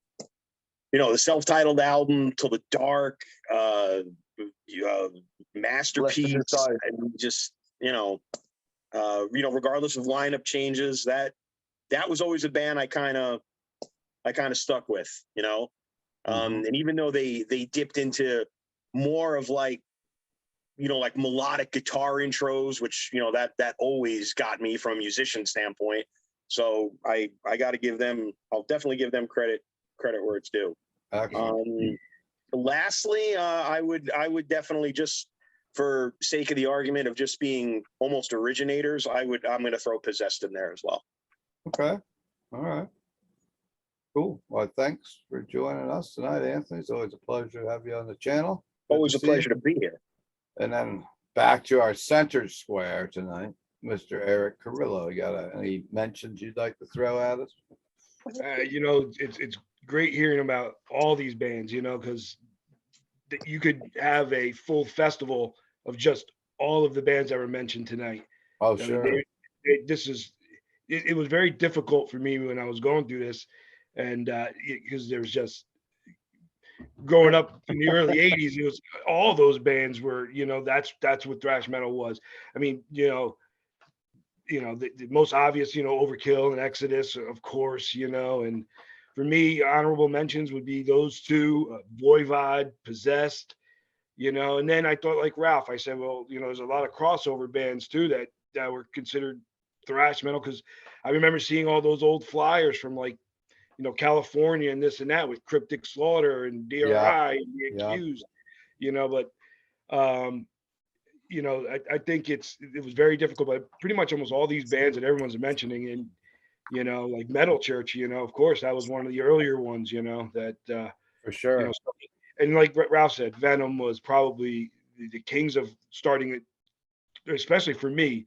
the self-titled album to the Dark, Masterpiece, and just regardless of lineup changes, that was always a band I kind of stuck with, and even though they dipped into more of like melodic guitar intros, which that always got me from a musician standpoint. So I got to give them. I'll definitely give them credit where it's due. Lastly, I would definitely, just for sake of the argument of just being almost originators, I'm going to throw Possessed in there as well. Okay. All right. Cool. Well, thanks for joining us tonight, Anthony. It's always a pleasure to have you on the channel. Always a pleasure to be here. And then back to our center square tonight, Mr. Eric Carrillo. You got any mentions you'd like to throw at us? It's great hearing about all these bands, because you could have a full festival of just all of the bands that were mentioned tonight. Oh, sure. It was very difficult for me when I was going through this, and because there was just growing up in the early 80s, it was all those bands were, that's what thrash metal was. I mean, the most obvious, Overkill and Exodus, of course, and for me, honorable mentions would be those two, Voivod, Possessed, and then I thought, like Ralph, I said, well, there's a lot of crossover bands too that were considered thrash metal, because I remember seeing all those old flyers from like, California and this and that with Cryptic Slaughter and DRI and The Accused, but I think it was very difficult, but pretty much almost all these bands that everyone's mentioning, and like Metal Church, of course, that was one of the earlier ones, that for sure. And like Ralph said, Venom was probably the kings of starting it, especially for me,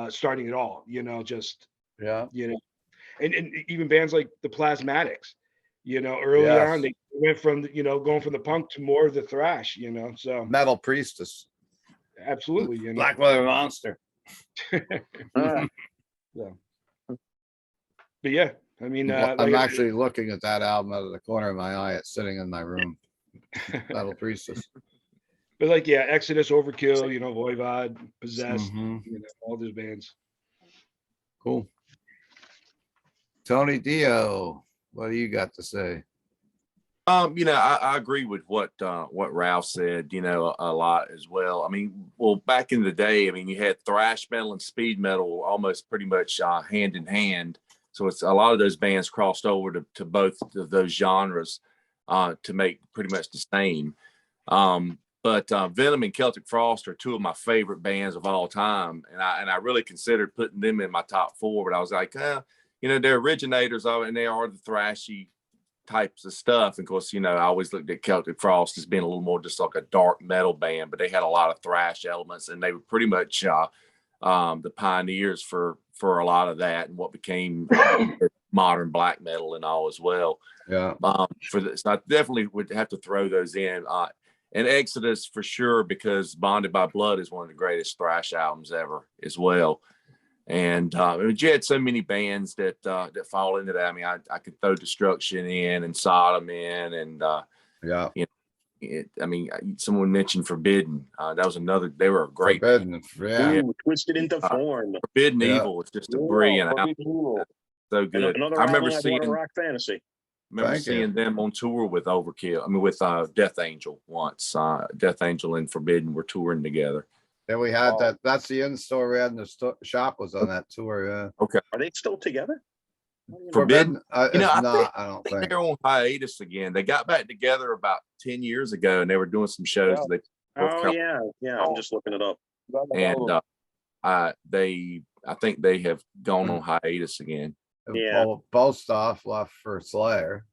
starting it all, and even bands like the Plasmatics, early on, they went from, going from the punk to more of the thrash, so Metal Priestess. Absolutely. Black Leather Monster. But yeah, I mean, I'm actually looking at that album out of the corner of my eye. It's sitting in my room. Metal Priestess. But like, Exodus, Overkill, Voivod, Possessed, all those bands. Cool. Tony Dio, what do you got to say? I agree with what Ralph said, a lot as well. I mean, well, back in the day, you had thrash metal and speed metal almost pretty much hand in hand. So it's a lot of those bands crossed over to both of those genres to make pretty much the same. But Venom and Celtic Frost are two of my favorite bands of all time, and I really considered putting them in my top 4, but I was like, they're originators of it, and they are the thrashy types of stuff. And of course, I always looked at Celtic Frost as being a little more just like a dark metal band, but they had a lot of thrash elements, and they were pretty much the pioneers for a lot of that and what became modern black metal and all as well. Yeah. For this, I definitely would have to throw those in. And Exodus for sure, because Bonded by Blood is one of the greatest thrash albums ever as well. And you had so many bands that fall into that. I mean, I could throw Destruction in and Sodom in, and Yeah. you know, I mean, someone mentioned Forbidden. That was another. They were a great. Forbidden. Yeah. Ooh, Twisted into Form. Forbidden Yeah. Evil is just a brilliant album. Forbidden Evil. So good. Another I remember album I'd want to seeing rock fantasy. Thank you. seeing them on tour with Overkill. I mean, with Death Angel once. Death Angel and Forbidden were touring together. Then we had Wow. that. That's the in-store we had in the shop was on that tour. Yeah. Okay. Are they still together? Forbidden. It's You know, I not. I don't think. They're on hiatus again. They got back together about 10 years ago, and they were doing some shows. Yeah. They North Oh Carolina. yeah. I'm just looking it up. And I think they have gone on hiatus again. Yeah. Bostoff left for Slayer.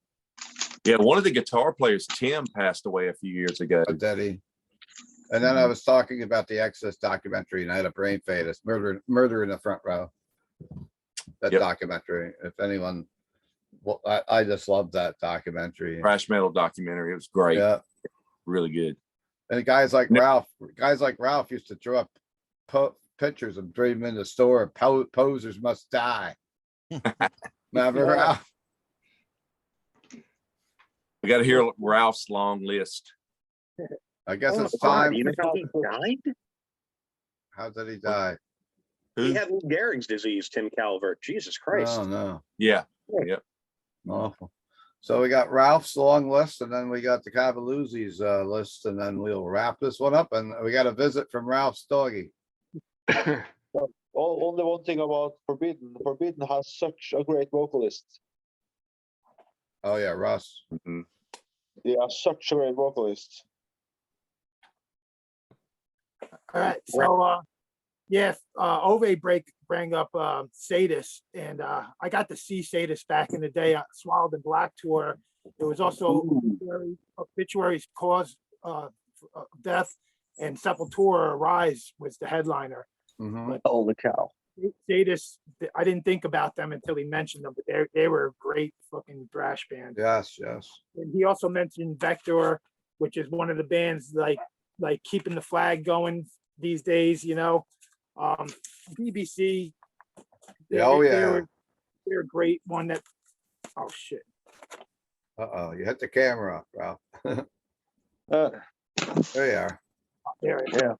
Yeah, one of the guitar players, Tim, passed away a few years ago. Did he? And then I was talking about the Exodus documentary, and I had a brain fade. It's Murder in the Front Row. That Yep. documentary. If anyone, well, I just love that documentary. Thrash metal documentary. It was great. Yeah. Really good. And guys like No. Ralph used to draw up pictures and bring them in the store. Posers must die. Remember, Yeah. Ralph? We got to hear Ralph's long list. I guess Oh, it's God, time. you know how he died? How did he die? He had Lou Gehrig's disease, Tim Calvert. Jesus Christ. Oh no. Yeah. Awful. So we got Ralph's long list, and then we got the Cavaluzzi's list, and then we'll wrap this one up. And we got a visit from Ralph's doggy. Only one thing about Forbidden. Forbidden has such a great vocalist. Oh yeah, Russ. Mhm. Yeah, such a great vocalist. All right, so yes, Ove bring up Sadis, and I got to see Sadis back in the day at Swallowed in Black tour. It was also Obituary's Cause of Death, and Sepultura Rise was the headliner. Mhm. Holy cow. Sadis, I didn't think about them until he mentioned them, but they were a great fucking thrash band. Yes, yes. And he also mentioned Vector, which is one of the bands like keeping the flag going these days, you know. BBC. Oh, yeah. They're a great one that. Oh shit! Uh-oh, you hit the camera off, Ralph. Uh, There you are. There, Yeah.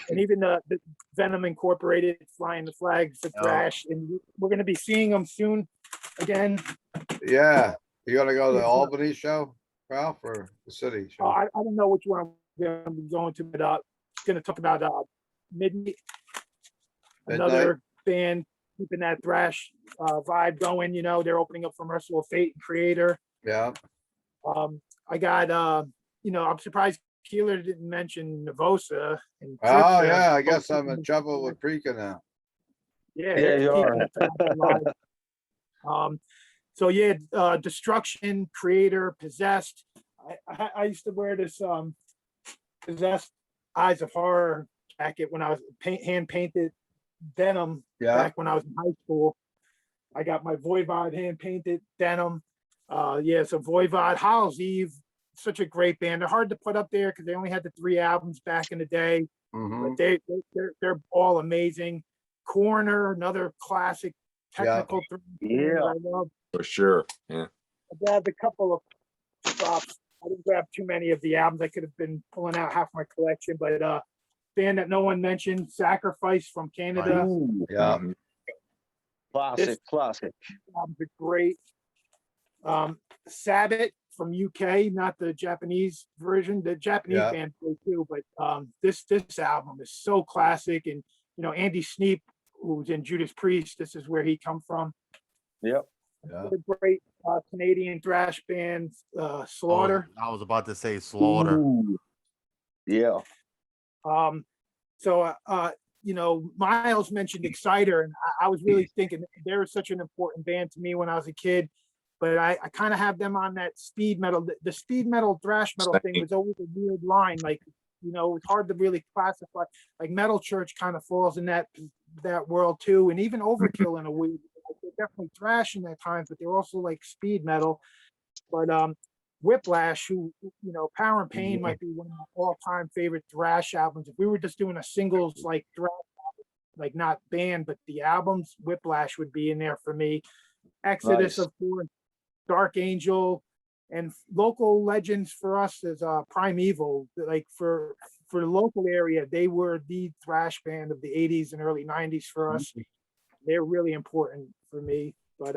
and even the Venom Incorporated flying the flag for thrash, and we're gonna be seeing them soon again. Yeah. You gonna go to the Albany show, Ralph, or the city show? I don't know which one I'm gonna be going to, but gonna talk about Midnight, another band keeping that thrash vibe going. You know, they're opening up for Merciful Fate and Creator. Yeah. I got you know, I'm surprised Keeler didn't mention Navosa and Oh Crypta. yeah, I guess I'm in trouble with Preeka now. Yeah, Yeah, they're you keeping are. it thrash alive. So yeah, Destruction, Creator, Possessed. I used to wear this Possessed Eyes of Horror jacket when I was hand painted denim Yeah. back when I was in high school. I got my Voivod hand painted denim. Yeah, so Voivod, Howl's Eve, such a great band. They're hard to put up there because they only had the 3 albums back in the day, Mhm. but they're all amazing. Corner, another classic technical thrash band Yeah. that I love. For sure. Yeah. I grabbed a couple of stops. I didn't grab too many of the albums. I could have been pulling out half my collection, but band that no one mentioned, Sacrifice from Canada. Ooh, Yeah. Mhm. classic, classic. Albums are great. Sabbath from UK, not the Japanese version. The Japanese Yeah. band play too, but this album is so classic. And you know, Andy Sneap, who's in Judas Priest, this is where he come from. Yep. Yeah. The great Canadian thrash band, Slaughter. I was about to say Slaughter. Ooh. Yeah. So you know, Miles mentioned Exciter, and I was really thinking they were such an important band to me when I was a kid. But I kind of have them on that speed metal. The speed metal thrash metal thing was always a weird line. Like you know, it's hard to really classify. Like Metal Church kind of falls in that world too, and even Overkill in a way. They're definitely thrashing at times, but they're also like speed metal. But Whiplash, who, you know, Power and Pain might be one of my all-time favorite thrash albums. If we were just doing a singles like thrash, like not band, but the albums, Whiplash would be in there for me. Exodus, Nice. of course, Dark Angel, and local legends for us is Primeval. Like for the local area, they were the thrash band of the 80s and early 90s for us. They're really important for me. But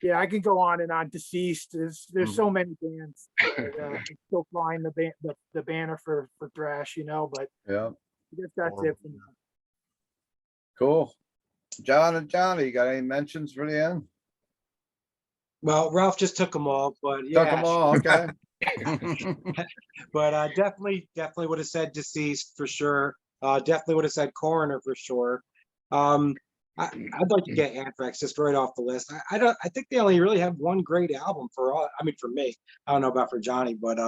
yeah, I could go on and on. Deceased. There's so many bands. Still flying the banner for thrash, you know. But Yeah, I guess that's it for me. cool. John and Johnny, you got any mentions for the end? Well, Ralph just took them all, but Took yeah, them all, okay. but definitely would have said Deceased for sure. Definitely would have said Coroner for sure. I'd like to get Anthrax just right off the list. I think they only really have one great album for all. I mean, for me, I don't know about for Johnny, but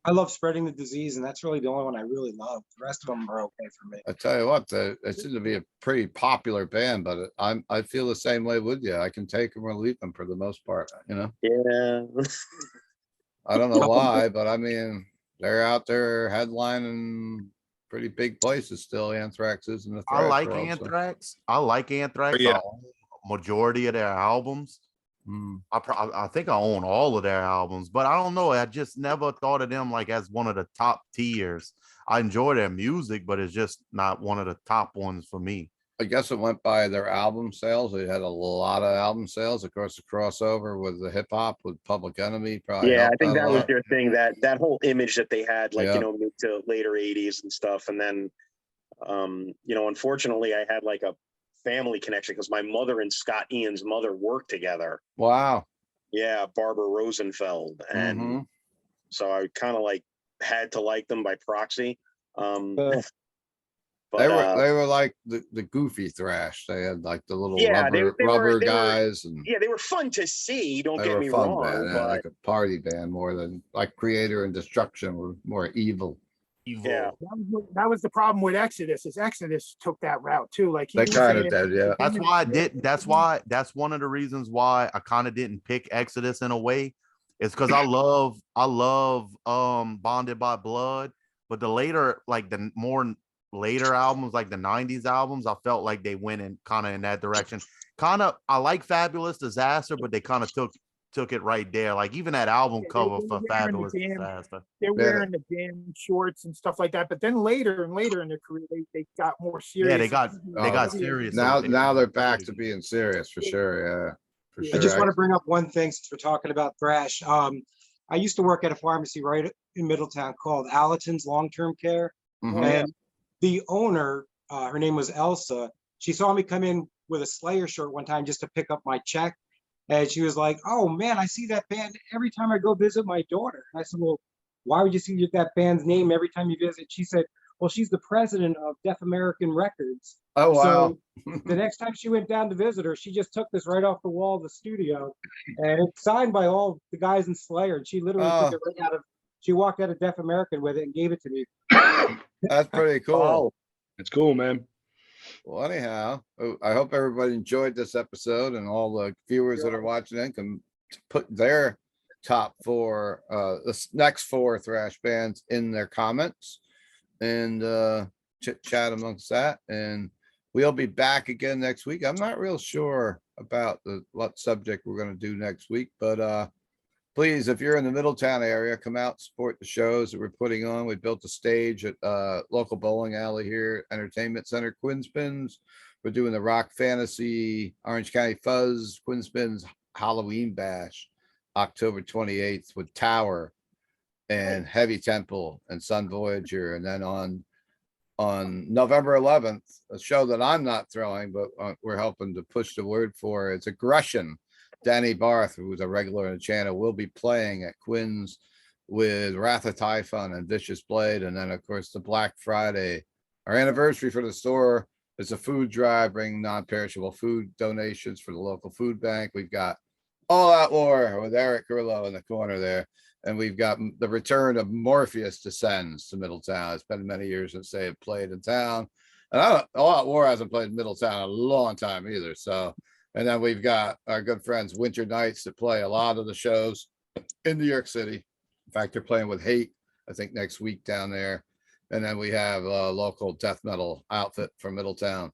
I love Spreading the Disease, and that's really the only one I really love. The rest of them are okay for me. I tell you what, it seems to be a pretty popular band, but I feel the same way with you. I can take them or leave them for the most part, you know. Yeah. I don't know why, but I mean, they're out there headlining pretty big places still. Anthrax is in the I thrash like world, so. Anthrax. I like Anthrax. Yeah. I own majority of their albums. Mm. I think I own all of their albums, but I don't know. I just never thought of them like as one of the top tiers. I enjoy their music, but it's just not one of the top ones for me. I guess it went by their album sales. They had a lot of album sales. Of course, the crossover with the hip hop with Public Enemy probably Yeah, I helped think out a that was lot. their thing, that whole image that they had, like, Yeah. you know, mid to later 80s and stuff. And then, you know, unfortunately, I had like a family connection because my mother and Scott Ian's mother worked together. Wow. Yeah, Barbara Rosenfeld. And Mhm. so I kind of like had to like them by proxy. They But were like the goofy thrash. They had like the little yeah, rubber they were guys, and yeah, they were fun to see. Don't they get were me a fun wrong, band. Yeah, but like a party band more than like Creator and Destruction were more evil. yeah, That was the problem with Exodus. Is Exodus took that route too. Like They kind of did, yeah. That's why I didn't. That's one of the reasons why I kind of didn't pick Exodus in a way. It's because I love Bonded by Blood, but the later, like the more later albums, like the 90s albums, I felt like they went in kind of in that direction. Kind of, I like Fabulous Disaster, but they kind of took it right there. Like even that album cover for Fabulous Disaster. They're wearing the damn shorts and stuff like that. But then later in their career, they got more serious. Yeah, they got serious. Now they're back to being serious for sure. Yeah, for sure. I just want to bring up one thing since we're talking about thrash. I used to work at a pharmacy right in Middletown called Allerton's Long-Term Care, and the owner, her name was Elsa. She saw me come in with a Slayer shirt one time just to pick up my check. And she was like, "Oh man, I see that band every time I go visit my daughter." And I said, "Well, why would you see that band's name every time you visit?" She said, "Well, she's the president of Deaf American Records." Oh, wow. So the next time she went down to visit her, she just took this right off the wall of the studio, and it's signed by all the guys in Slayer. And she literally took it right out of. She walked out of Deaf American with it and gave it to me. That's pretty cool. Oh, that's cool, man. Well, anyhow, I hope everybody enjoyed this episode, and all the viewers that are watching it can put their top four, the next four thrash bands in their comments, and chit chat amongst that. And we'll be back again next week. I'm not real sure about what subject we're going to do next week, but please, if you're in the Middletown area, come out, support the shows that we're putting on. We built a stage at local bowling alley here, Entertainment Center, Quinspins. We're doing the Rock Fantasy Orange County Fuzz Quinspins Halloween Bash, October 28th with Tower and Heavy Temple and Sun Voyager. And then on November 11th, a show that I'm not throwing, but we're helping to push the word for, it's Aggression. Danny Barth, who's a regular in the channel, will be playing at Quinn's with Wrath of Typhon and Vicious Blade. And then, of course, the Black Friday, our anniversary for the store, is a food drive, bringing non-perishable food donations for the local food bank. We've got All Out War with Eric Carrillo in the corner there. And we've got the return of Morpheus descends to Middletown. It's been many years since they have played in town. And All Out War hasn't played in Middletown in a long time either. So, and then we've got our good friends Winter Nights that play a lot of the shows in New York City. In fact, they're playing with Hate, I think, next week down there. And then we have a local death metal outfit from Middletown,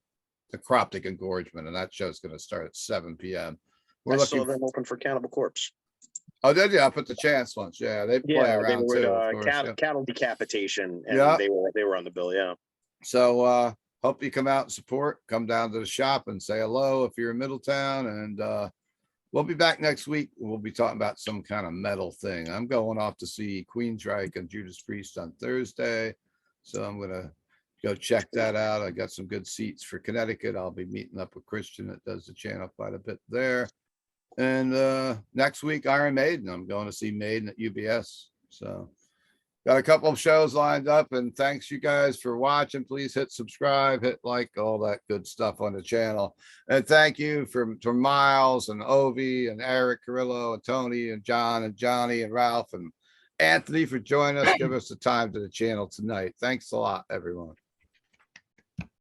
the Croptic Engorgement, and that show's going to start at 7 p.m. We're I saw looking. them open for Cannibal Corpse. Oh, did you? I put the chance once. Yeah, they play Yeah, they around were too. Of course, cattle, yeah. cattle decapitation, and Yeah. they were on the bill. Yeah. So hope you come out and support. Come down to the shop and say hello if you're in Middletown. And we'll be back next week. We'll be talking about some kind of metal thing. I'm going off to see Queensryche and Judas Priest on Thursday. So I'm gonna go check that out. I got some good seats for Connecticut. I'll be meeting up with Christian that does the channel quite a bit there. And next week, Iron Maiden. I'm going to see Maiden at UBS. So got a couple of shows lined up, and thanks you guys for watching. Please hit subscribe, hit like, all that good stuff on the channel. And thank you for Miles and Ovi and Eric Carrillo and Tony and John and Johnny and Ralph and Anthony for joining us. Give us the time to the channel tonight. Thanks a lot, everyone.